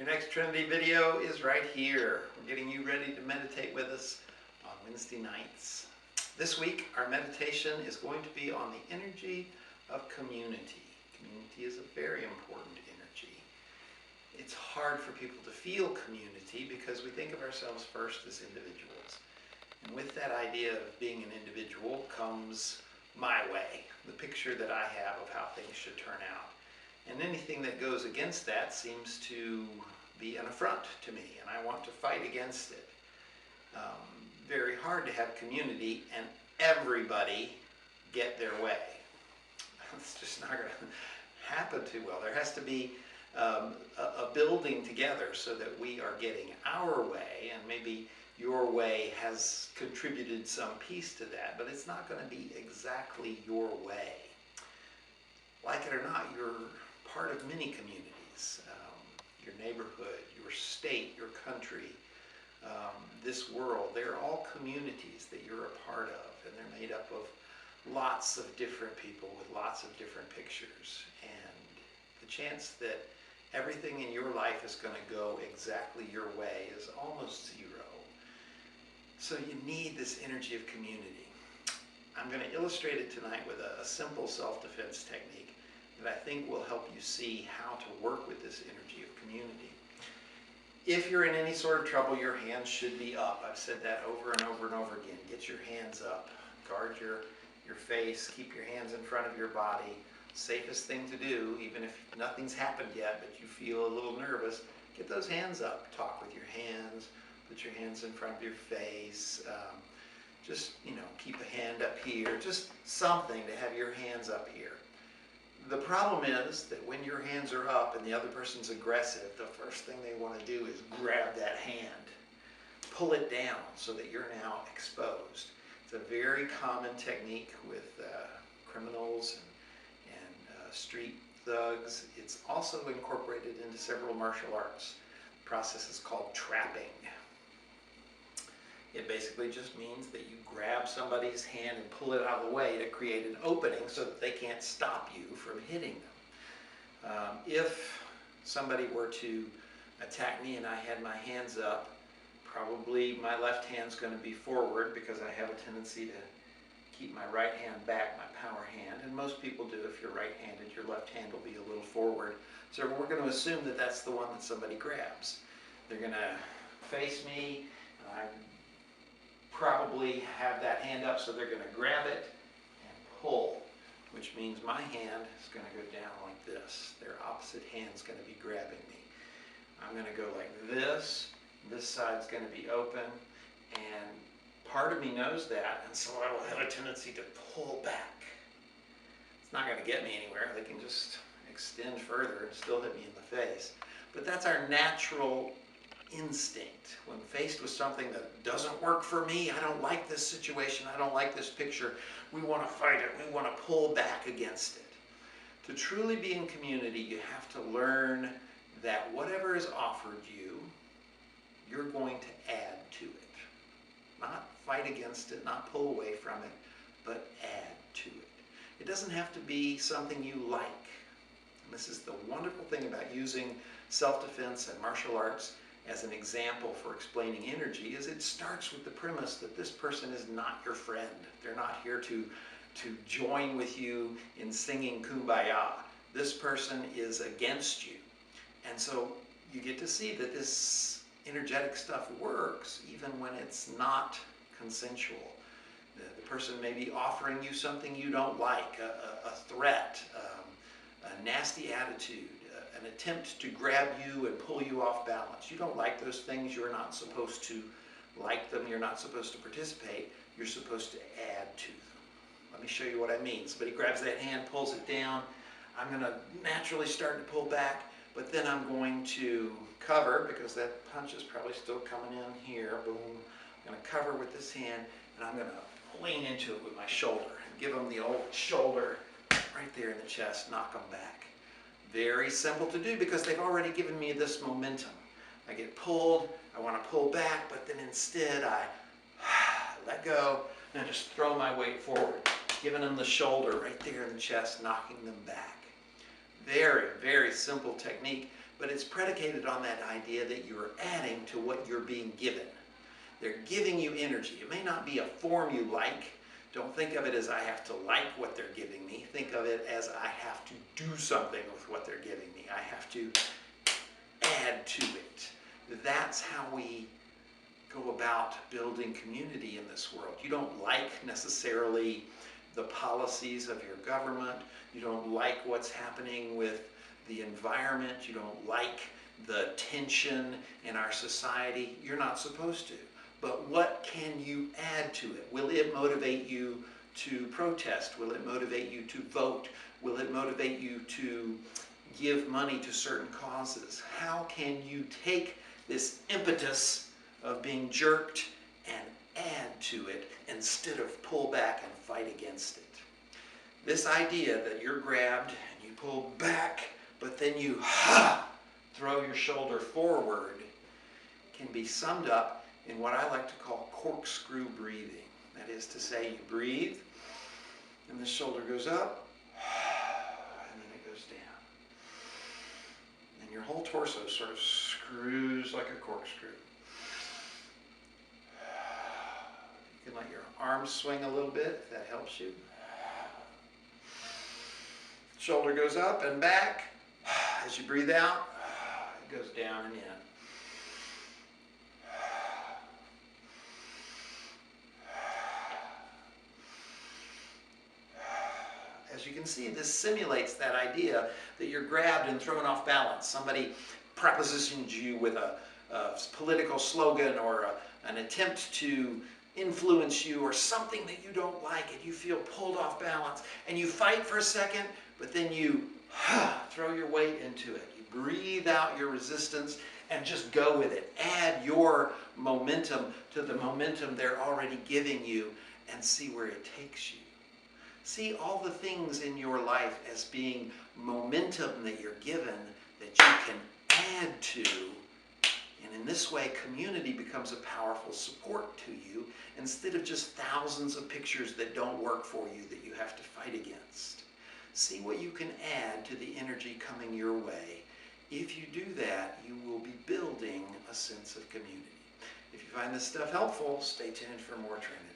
Your next Trinity video is right here. We're getting you ready to meditate with us on Wednesday nights. This week, our meditation is going to be on the energy of community. Community is a very important energy. It's hard for people to feel community because we think of ourselves first as individuals. And with that idea of being an individual comes my way, the picture that I have of how things should turn out. And anything that goes against that seems to be an affront to me, and I want to fight against it. Very hard to have community and everybody get their way. It's just not going to happen too well. There has to be a building together so that we are getting our way, and maybe your way has contributed some piece to that, but it's not going to be exactly your way. Like it or not, you're part of many communities. Your neighborhood, your state, your country, this world, they're all communities that you're a part of, and they're made up of lots of different people with lots of different pictures, and the chance that everything in your life is going to go exactly your way is almost zero. So you need this energy of community. I'm going to illustrate it tonight with a simple self-defense technique that I think will help you see how to work with this energy of community. If you're in any sort of trouble, your hands should be up. I've said that over and over and over again. Get your hands up. Guard your face. Keep your hands in front of your body. Safest thing to do, even if nothing's happened yet, but you feel a little nervous, get those hands up. Talk with your hands. Put your hands in front of your face. Just, keep a hand up here. Just something to have your hands up here. The problem is that when your hands are up and the other person's aggressive, the first thing they want to do is grab that hand, pull it down so that you're now exposed. It's a very common technique with criminals and street thugs. It's also incorporated into several martial arts. The process is called trapping. It basically just means that you grab somebody's hand and pull it out of the way to create an opening so that they can't stop you from hitting them. If somebody were to attack me and I had my hands up, probably my left hand's going to be forward because I have a tendency to keep my right hand back, my power hand, and most people do. If you're right-handed, your left hand will be a little forward. So we're going to assume that that's the one that somebody grabs. They're going to face me. I probably have that hand up, so they're going to grab it and pull, which means my hand is going to go down like this. Their opposite hand's going to be grabbing me. I'm going to go like this. This side's going to be open, and part of me knows that, and so I will have a tendency to pull back. It's not going to get me anywhere. They can just extend further and still hit me in the face. But that's our natural instinct. When faced with something that doesn't work for me, I don't like this situation, I don't like this picture, we want to fight it, we want to pull back against it. To truly be in community, you have to learn that whatever is offered you, you're going to add to it. Not fight against it, not pull away from it, but add to it. It doesn't have to be something you like. And this is the wonderful thing about using self-defense and martial arts as an example for explaining energy, is it starts with the premise that this person is not your friend. They're not here to join with you in singing Kumbaya. This person is against you. And so you get to see that this energetic stuff works even when it's not consensual. The person may be offering you something you don't like, a threat, a nasty attitude, an attempt to grab you and pull you off balance. You don't like those things. You're not supposed to like them. You're not supposed to participate. You're supposed to add to them. Let me show you what I mean. Somebody grabs that hand, pulls it down. I'm going to naturally start to pull back, but then I'm going to cover, because that punch is probably still coming in here. Boom. I'm going to cover with this hand, and I'm going to lean into it with my shoulder and give them the old shoulder right there in the chest, knock them back. Very simple to do because they've already given me this momentum. I get pulled, I want to pull back, but then instead I let go and I just throw my weight forward, giving them the shoulder right there in the chest, knocking them back. Very, very simple technique, but it's predicated on that idea that you're adding to what you're being given. They're giving you energy. It may not be a form you like. Don't think of it as I have to like what they're giving me. Think of it as I have to do something with what they're giving me. I have to add to it. That's how we go about building community in this world. You don't like necessarily the policies of your government. You don't like what's happening with the environment. You don't like the tension in our society. You're not supposed to. But what can you add to it? Will it motivate you to protest? Will it motivate you to vote? Will it motivate you to give money to certain causes? How can you take this impetus of being jerked and add to it instead of pull back and fight against it? This idea that you're grabbed and you pull back, but then you throw your shoulder forward can be summed up in what I like to call corkscrew breathing. That is to say, you breathe, and the shoulder goes up, and then it goes down. And your whole torso sort of screws like a corkscrew. You can let your arms swing a little bit, if that helps you. Shoulder goes up and back. As you breathe out, it goes down and in. As you can see, this simulates that idea that you're grabbed and thrown off balance. Somebody propositions you with a political slogan or an attempt to influence you or something that you don't like, and you feel pulled off balance. And you fight for a second, but then you throw your weight into it. You breathe out your resistance and just go with it. Add your momentum to the momentum they're already giving you and see where it takes you. See all the things in your life as being momentum that you're given that you can add to. And in this way, community becomes a powerful support to you instead of just thousands of pictures that don't work for you that you have to fight against. See what you can add to the energy coming your way. If you do that, you will be building a sense of community. If you find this stuff helpful, stay tuned for more Trinity.